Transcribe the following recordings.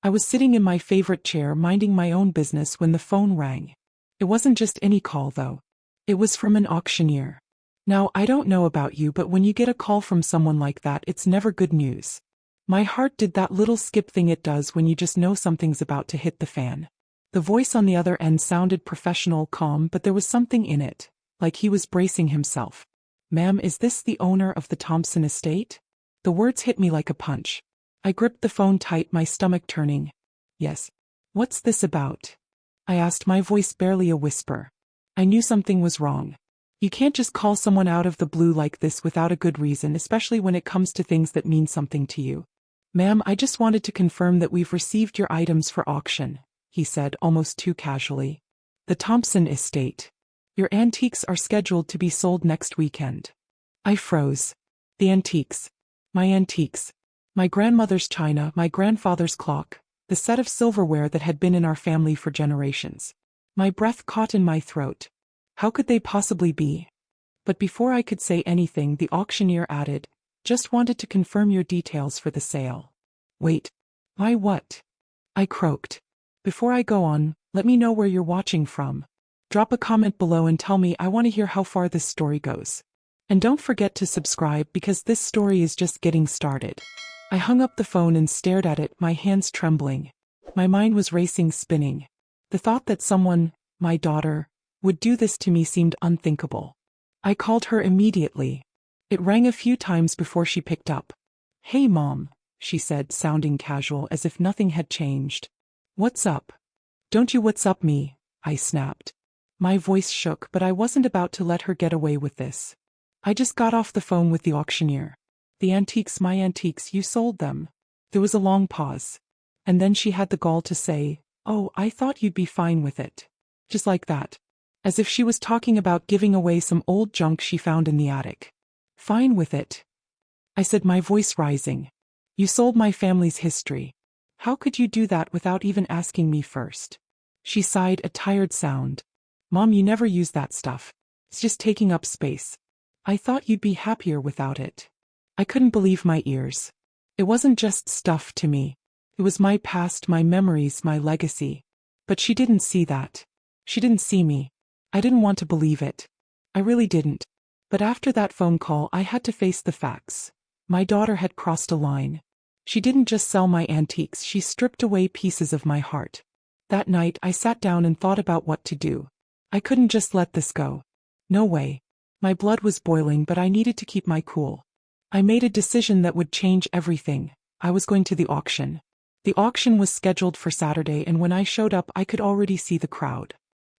I was sitting in my favorite chair minding my own business when the phone rang. It wasn't just any call though. It was from an auctioneer. Now, I don't know about you, but when you get a call from someone like that, it's never good news. My heart did that little skip thing it does when you just know something's about to hit the fan. The voice on the other end sounded professional, calm, but there was something in it, like he was bracing himself. "Ma'am, is this the owner of the Thompson estate?" The words hit me like a punch. I gripped the phone tight, my stomach turning. "Yes." "What's this about?" I asked, my voice barely a whisper. I knew something was wrong. You can't just call someone out of the blue like this without a good reason, especially when it comes to things that mean something to you. "Ma'am, I just wanted to confirm that we've received your items for auction," he said, almost too casually. "The Thompson estate. Your antiques are scheduled to be sold next weekend." I froze. The antiques. My antiques. My grandmother's china, my grandfather's clock, the set of silverware that had been in our family for generations. My breath caught in my throat. How could they possibly be? But before I could say anything, the auctioneer added, "Just wanted to confirm your details for the sale." "Wait. Why what?" I croaked. "Before I go on, let me know where you're watching from. Drop a comment below and tell me. I want to hear how far this story goes. And don't forget to subscribe because this story is just getting started." I hung up the phone and stared at it, my hands trembling. My mind was racing, spinning. The thought that someone, my daughter, would do this to me seemed unthinkable. I called her immediately. It rang a few times before she picked up. "Hey Mom," she said, sounding casual, as if nothing had changed. "What's up?" "Don't you what's up me," I snapped. My voice shook, but I wasn't about to let her get away with this. "I just got off the phone with the auctioneer. The antiques, my antiques, you sold them." There was a long pause. And then she had the gall to say, "Oh, I thought you'd be fine with it." Just like that. As if she was talking about giving away some old junk she found in the attic. "Fine with it?" I said, my voice rising. "You sold my family's history. How could you do that without even asking me first?" She sighed, a tired sound. "Mom, you never use that stuff. It's just taking up space. I thought you'd be happier without it." I couldn't believe my ears. It wasn't just stuff to me. It was my past, my memories, my legacy. But she didn't see that. She didn't see me. I didn't want to believe it. I really didn't. But after that phone call, I had to face the facts. My daughter had crossed a line. She didn't just sell my antiques, she stripped away pieces of my heart. That night, I sat down and thought about what to do. I couldn't just let this go. No way. My blood was boiling, but I needed to keep my cool. I made a decision that would change everything. I was going to the auction. The auction was scheduled for Saturday, and when I showed up, I could already see the crowd.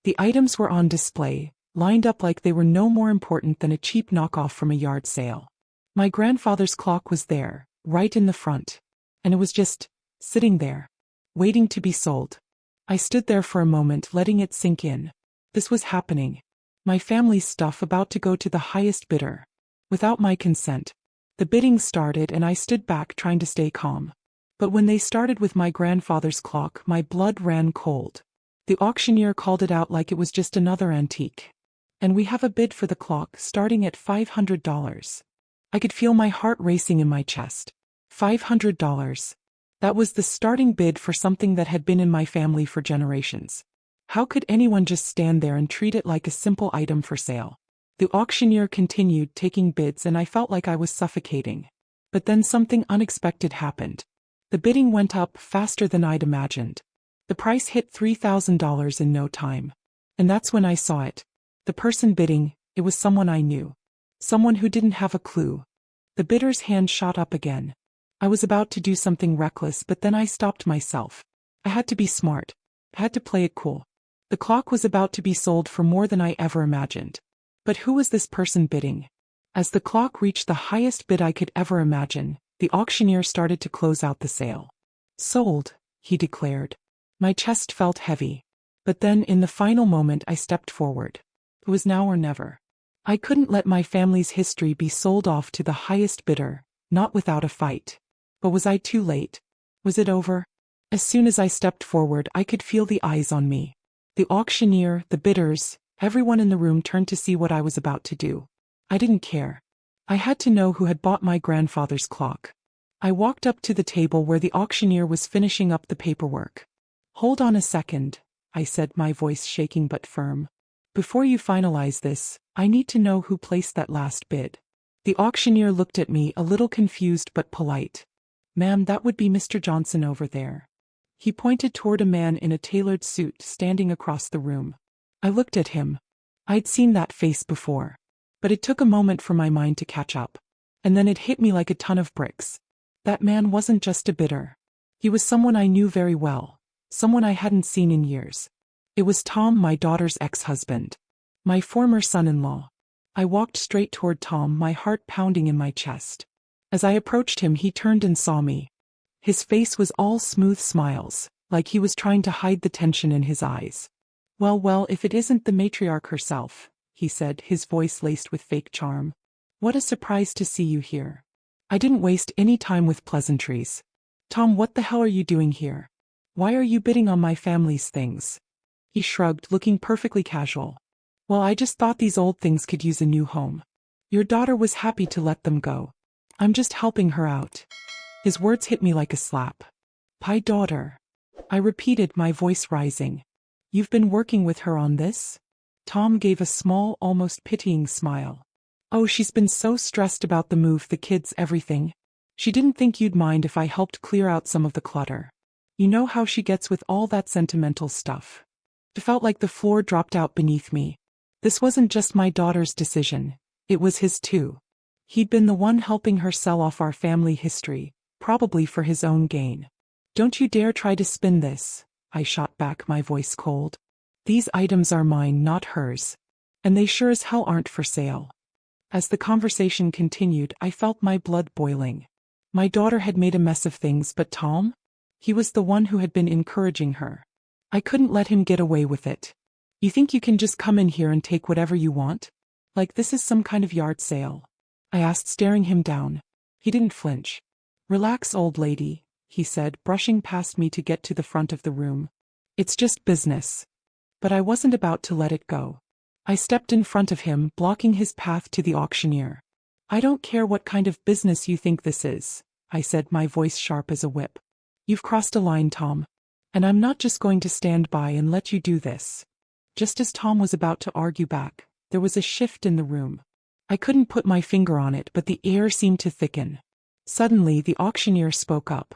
The items were on display, lined up like they were no more important than a cheap knockoff from a yard sale. My grandfather's clock was there, right in the front. And it was just sitting there, waiting to be sold. I stood there for a moment, letting it sink in. This was happening. My family's stuff about to go to the highest bidder. Without my consent. The bidding started and I stood back trying to stay calm. But when they started with my grandfather's clock, my blood ran cold. The auctioneer called it out like it was just another antique. "And we have a bid for the clock starting at $500. I could feel my heart racing in my chest. $500. That was the starting bid for something that had been in my family for generations. How could anyone just stand there and treat it like a simple item for sale? The auctioneer continued taking bids and I felt like I was suffocating. But then something unexpected happened. The bidding went up faster than I'd imagined. The price hit $3,000 in no time. And that's when I saw it. The person bidding, it was someone I knew. Someone who didn't have a clue. The bidder's hand shot up again. I was about to do something reckless, but then I stopped myself. I had to be smart. I had to play it cool. The clock was about to be sold for more than I ever imagined. But who was this person bidding? As the clock reached the highest bid I could ever imagine, the auctioneer started to close out the sale. "Sold," he declared. My chest felt heavy. But then, in the final moment, I stepped forward. It was now or never. I couldn't let my family's history be sold off to the highest bidder, not without a fight. But was I too late? Was it over? As soon as I stepped forward, I could feel the eyes on me. The auctioneer, the bidders, everyone in the room turned to see what I was about to do. I didn't care. I had to know who had bought my grandfather's clock. I walked up to the table where the auctioneer was finishing up the paperwork. "Hold on a second," I said, my voice shaking but firm. "Before you finalize this, I need to know who placed that last bid." The auctioneer looked at me, a little confused but polite. "Ma'am, that would be Mr. Johnson over there." He pointed toward a man in a tailored suit standing across the room. I looked at him. I'd seen that face before. But it took a moment for my mind to catch up. And then it hit me like a ton of bricks. That man wasn't just a bidder. He was someone I knew very well. Someone I hadn't seen in years. It was Tom, my daughter's ex-husband. My former son-in-law. I walked straight toward Tom, my heart pounding in my chest. As I approached him, he turned and saw me. His face was all smooth smiles, like he was trying to hide the tension in his eyes. Well, if it isn't the matriarch herself," he said, his voice laced with fake charm. "What a surprise to see you here." I didn't waste any time with pleasantries. "Tom, what the hell are you doing here? Why are you bidding on my family's things?" He shrugged, looking perfectly casual. "Well, I just thought these old things could use a new home. Your daughter was happy to let them go. I'm just helping her out." His words hit me like a slap. "My daughter," I repeated, my voice rising. "You've been working with her on this?" Tom gave a small, almost pitying smile. "Oh, she's been so stressed about the move, the kids, everything. She didn't think you'd mind if I helped clear out some of the clutter. You know how she gets with all that sentimental stuff." It felt like the floor dropped out beneath me. This wasn't just my daughter's decision. It was his too. He'd been the one helping her sell off our family history, probably for his own gain. "Don't you dare try to spin this," I shot back, my voice cold. "These items are mine, not hers. And they sure as hell aren't for sale." As the conversation continued, I felt my blood boiling. My daughter had made a mess of things, but Tom? He was the one who had been encouraging her. I couldn't let him get away with it. "You think you can just come in here and take whatever you want? Like this is some kind of yard sale?" I asked, staring him down. He didn't flinch. "Relax, old lady," he said, brushing past me to get to the front of the room. "It's just business." But I wasn't about to let it go. I stepped in front of him, blocking his path to the auctioneer. "I don't care what kind of business you think this is," I said, my voice sharp as a whip. "You've crossed a line, Tom. And I'm not just going to stand by and let you do this." Just as Tom was about to argue back, there was a shift in the room. I couldn't put my finger on it, but the air seemed to thicken. Suddenly, the auctioneer spoke up.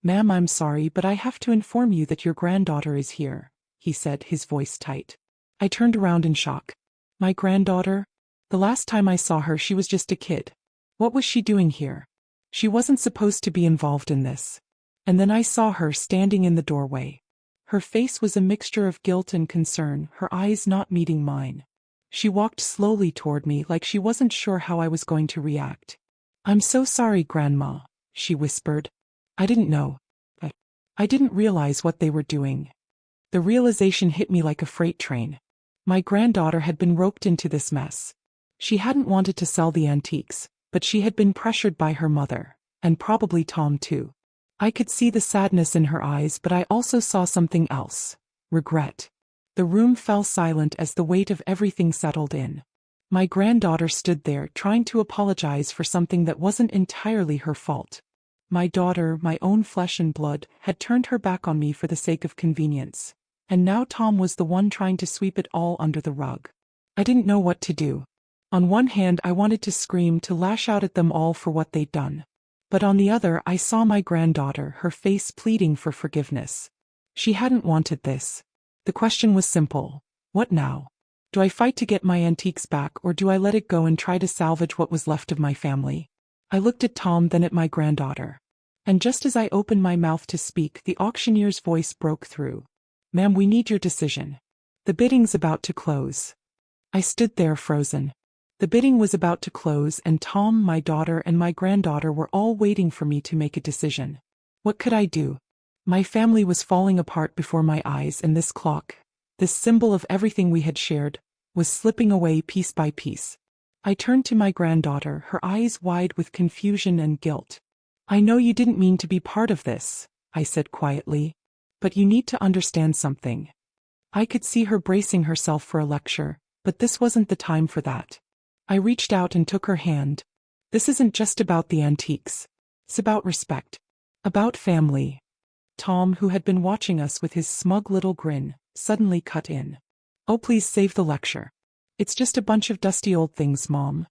"Ma'am, I'm sorry, but I have to inform you that your granddaughter is here," he said, his voice tight. I turned around in shock. My granddaughter? The last time I saw her, she was just a kid. What was she doing here? She wasn't supposed to be involved in this. And then I saw her standing in the doorway. Her face was a mixture of guilt and concern, her eyes not meeting mine. She walked slowly toward me like she wasn't sure how I was going to react. "I'm so sorry, Grandma," she whispered. "I didn't know. I didn't realize what they were doing." The realization hit me like a freight train. My granddaughter had been roped into this mess. She hadn't wanted to sell the antiques, but she had been pressured by her mother, and probably Tom too. I could see the sadness in her eyes, but I also saw something else. Regret. The room fell silent as the weight of everything settled in. My granddaughter stood there, trying to apologize for something that wasn't entirely her fault. My daughter, my own flesh and blood, had turned her back on me for the sake of convenience. And now Tom was the one trying to sweep it all under the rug. I didn't know what to do. On one hand, I wanted to scream, to lash out at them all for what they'd done. But on the other, I saw my granddaughter, her face pleading for forgiveness. She hadn't wanted this. The question was simple. What now? Do I fight to get my antiques back, or do I let it go and try to salvage what was left of my family? I looked at Tom, then at my granddaughter. And just as I opened my mouth to speak, the auctioneer's voice broke through. "Ma'am, we need your decision. The bidding's about to close." I stood there frozen. The bidding was about to close, and Tom, my daughter, and my granddaughter were all waiting for me to make a decision. What could I do? My family was falling apart before my eyes, and this clock, this symbol of everything we had shared, was slipping away piece by piece. I turned to my granddaughter, her eyes wide with confusion and guilt. "I know you didn't mean to be part of this," I said quietly. "But you need to understand something." I could see her bracing herself for a lecture, but this wasn't the time for that. I reached out and took her hand. "This isn't just about the antiques. It's about respect. About family. Tom, who had been watching us with his smug little grin, suddenly cut in. Oh, please save the lecture. It's just a bunch of dusty old things, Mom.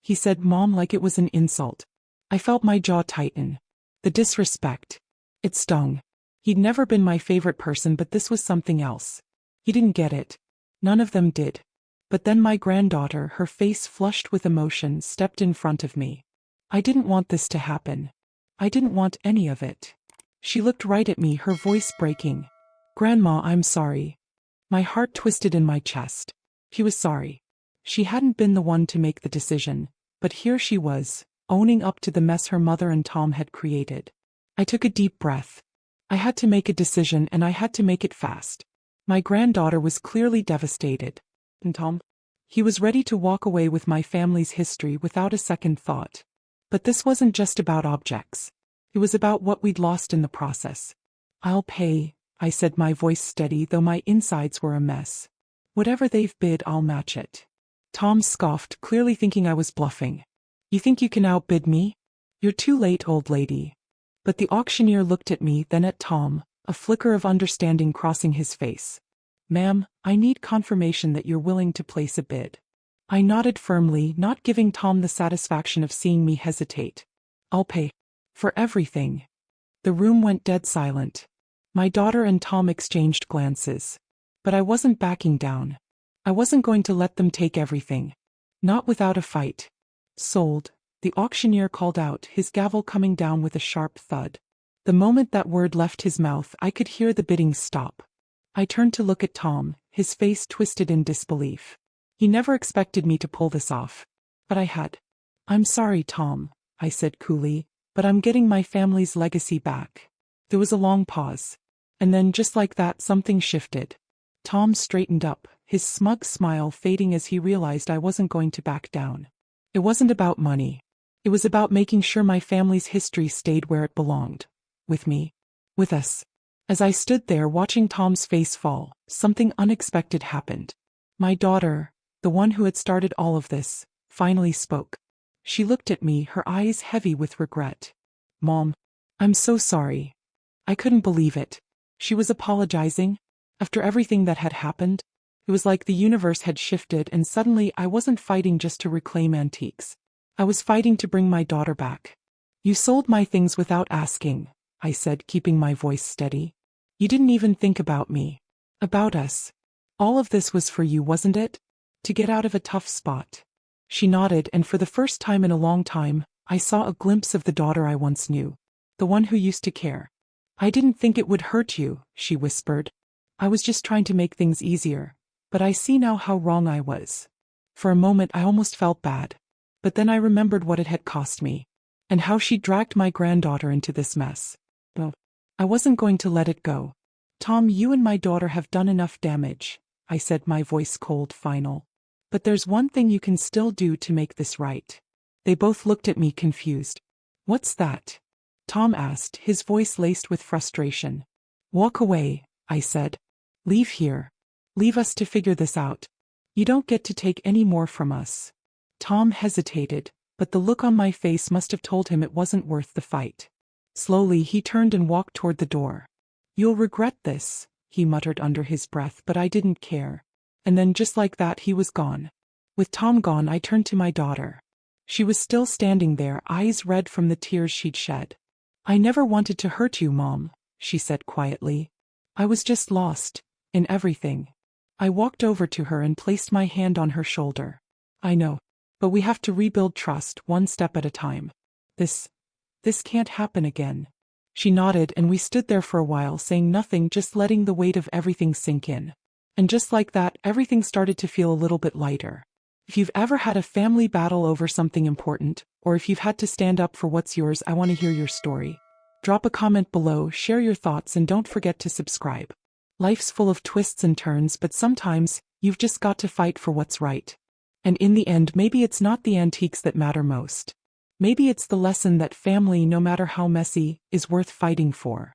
He said Mom like it was an insult. I felt my jaw tighten. The disrespect. It stung. He'd never been my favorite person, but this was something else. He didn't get it. None of them did. But then my granddaughter, her face flushed with emotion, stepped in front of me. I didn't want this to happen. I didn't want any of it. She looked right at me, her voice breaking. Grandma, I'm sorry. My heart twisted in my chest. She was sorry. She hadn't been the one to make the decision, but here she was, owning up to the mess her mother and Tom had created. I took a deep breath. I had to make a decision, and I had to make it fast. My granddaughter was clearly devastated. And Tom? He was ready to walk away with my family's history without a second thought. But this wasn't just about objects. It was about what we'd lost in the process. I'll pay, I said, my voice steady, though my insides were a mess. Whatever they've bid, I'll match it. Tom scoffed, clearly thinking I was bluffing. You think you can outbid me? You're too late, old lady. But the auctioneer looked at me, then at Tom, a flicker of understanding crossing his face. Ma'am, I need confirmation that you're willing to place a bid. I nodded firmly, not giving Tom the satisfaction of seeing me hesitate. I'll pay. For everything. The room went dead silent. My daughter and Tom exchanged glances. But I wasn't backing down. I wasn't going to let them take everything. Not without a fight. Sold, the auctioneer called out, his gavel coming down with a sharp thud. The moment that word left his mouth, I could hear the bidding stop. I turned to look at Tom, his face twisted in disbelief. He never expected me to pull this off. But I had. I'm sorry, Tom, I said coolly, but I'm getting my family's legacy back. There was a long pause. And then, just like that, something shifted. Tom straightened up, his smug smile fading as he realized I wasn't going to back down. It wasn't about money. It was about making sure my family's history stayed where it belonged. With me. With us. As I stood there watching Tom's face fall, something unexpected happened. My daughter, the one who had started all of this, finally spoke. She looked at me, her eyes heavy with regret. Mom, I'm so sorry. I couldn't believe it. She was apologizing. After everything that had happened, it was like the universe had shifted, and suddenly I wasn't fighting just to reclaim antiques. I was fighting to bring my daughter back. You sold my things without asking, I said, keeping my voice steady. You didn't even think about me. About us. All of this was for you, wasn't it? To get out of a tough spot. She nodded, and for the first time in a long time, I saw a glimpse of the daughter I once knew. The one who used to care. I didn't think it would hurt you, she whispered. I was just trying to make things easier. But I see now how wrong I was. For a moment I almost felt bad. But then I remembered what it had cost me. And how she dragged my granddaughter into this mess. Well, I wasn't going to let it go. Tom, you and my daughter have done enough damage, I said, my voice cold, final. But there's one thing you can still do to make this right. They both looked at me confused. What's that? Tom asked, his voice laced with frustration. Walk away, I said. Leave here. Leave us to figure this out. You don't get to take any more from us. Tom hesitated, but the look on my face must have told him it wasn't worth the fight. Slowly he turned and walked toward the door. You'll regret this, he muttered under his breath, but I didn't care. And then just like that he was gone. With Tom gone, I turned to my daughter. She was still standing there, eyes red from the tears she'd shed. I never wanted to hurt you, Mom, she said quietly. I was just lost, in everything. I walked over to her and placed my hand on her shoulder. I know. But we have to rebuild trust, one step at a time. This can't happen again. She nodded, and we stood there for a while, saying nothing, just letting the weight of everything sink in. And just like that, everything started to feel a little bit lighter. If you've ever had a family battle over something important, or if you've had to stand up for what's yours, I want to hear your story. Drop a comment below, share your thoughts, and don't forget to subscribe. Life's full of twists and turns, but sometimes, you've just got to fight for what's right. And in the end, maybe it's not the antiques that matter most. Maybe it's the lesson that family, no matter how messy, is worth fighting for.